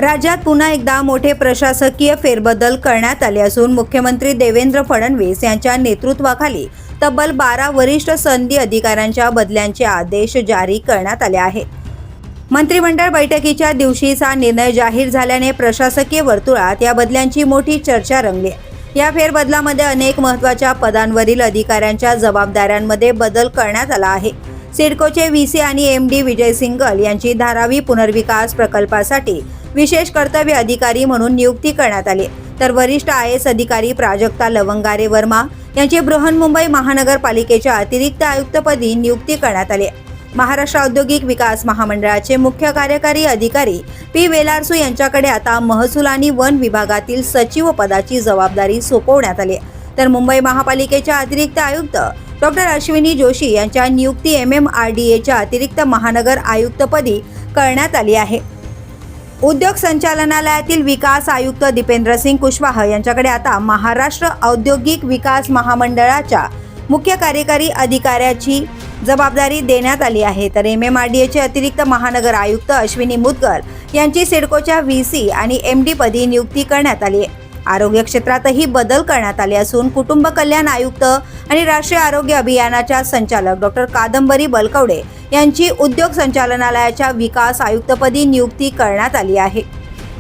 राज्यात पुन्हा एकदा मोठे प्रशासकीय फेरबदल करण्यात आले असून मुख्यमंत्री देवेंद्र फडणवीस यांच्या नेतृत्वाखाली तब्बल 12 वरिष्ठ सनदी अधिकाऱ्यांच्या बदल्यांचे आदेश जारी करण्यात आले आहेत. मंत्रिमंडळ बैठकीच्या दिवशीच हा निर्णय जाहीर झाल्याने प्रशासकीय वर्तुळात या बदल्यांची मोठी चर्चा रंगली. या फेरबदलामध्ये अनेक महत्त्वाच्या पदांवरील अधिकाऱ्यांच्या जबाबदाऱ्यांमध्ये बदल करण्यात आला आहे. सिडकोचे व्हीसी आणि एमडी विजय सिंगल यांची धारावी पुनर्विकास प्रकल्पासाठी विशेष कर्तव्य अधिकारी म्हणून नियुक्ती करण्यात आली, तर वरिष्ठ आयएएस अधिकारी प्राजक्ता लवंगारे वर्मा यांची बृहन्मुंबई महानगरपालिकेच्या अतिरिक्त आयुक्तपदी नियुक्ती करण्यात आली. महाराष्ट्र औद्योगिक विकास महामंडळाचे मुख्य कार्यकारी अधिकारी पी वेलारसू यांच्याकडे आता महसूल आणि वन विभागातील सचिव पदाची जबाबदारी सोपवण्यात आली, तर मुंबई महापालिकेच्या अतिरिक्त आयुक्त डॉक्टर अश्विनी जोशी यांच्या नियुक्ती MMRDAच्या अतिरिक्त महानगर आयुक्तपदी करण्यात आली आहे. उद्योग संचालनालयातील विकास आयुक्त दीपेंद्र सिंग कुशवाह यांच्याकडे आता महाराष्ट्र औद्योगिक विकास महामंडळाच्या मुख्य कार्यकारी अधिकाऱ्याची जबाबदारी देण्यात आली आहे, तर MMRDAचे अतिरिक्त महानगर आयुक्त अश्विनी मुदगल यांची सिडकोच्या व्हीसी आणि MD पदी नियुक्ती करण्यात आली आहे. आरोग्य क्षेत्रातही बदल करण्यात आले असून कुटुंब कल्याण आयुक्त आणि राष्ट्रीय आरोग्य अभियानाच्या संचालक डॉक्टर कादंबरी बलकवडे यांची उद्योग संचालनालयाच्या विकास आयुक्तपदी नियुक्ती करण्यात आली आहे.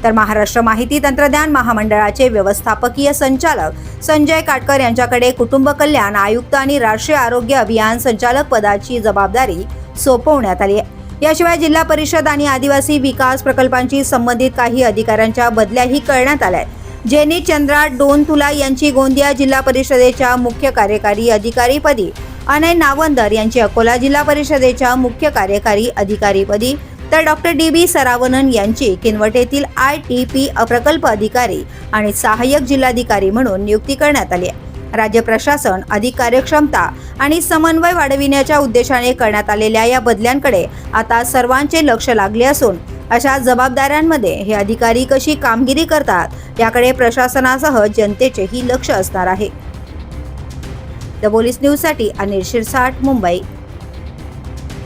तर महाराष्ट्र माहिती तंत्रज्ञान महामंडळाचे व्यवस्थापकीय संचालक संजय काटकर यांच्याकडे कुटुंब कल्याण आयुक्त आणि राष्ट्रीय आरोग्य अभियान संचालक पदाची जबाबदारी सोपवण्यात आली आहे. याशिवाय जिल्हा परिषद आणि आदिवासी विकास प्रकल्पांशी संबंधित काही अधिकाऱ्यांच्या बदल्याही करण्यात आल्या. जेनी चंद्रा डोनतुला यांची गोंदिया जिल्हा परिषदेच्या मुख्य कार्यकारी अधिकारीपदी, अनय नावंदर यांची अकोला जिल्हा परिषदेच्या मुख्य कार्यकारी अधिकारीपदी, तर डॉक्टर DB सरावनन यांची किनवटेतील ITP प्रकल्प अधिकारी आणि सहाय्यक जिल्हाधिकारी म्हणून नियुक्ती करण्यात आली आहे. राज्य प्रशासन अधिक कार्यक्षमता आणि समन्वय वाढविण्याच्या उद्देशाने करण्यात आलेल्या या बदल्यांकडे आता सर्वांचे लक्ष लागले असून अशा जबाबदाऱ्यांमध्ये हे अधिकारी कशी कामगिरी करतात याकडे प्रशासनासह जनतेचेही लक्ष असणार आहे. द पोलीस न्यूजसाठी अनिल शिरसाट, मुंबई.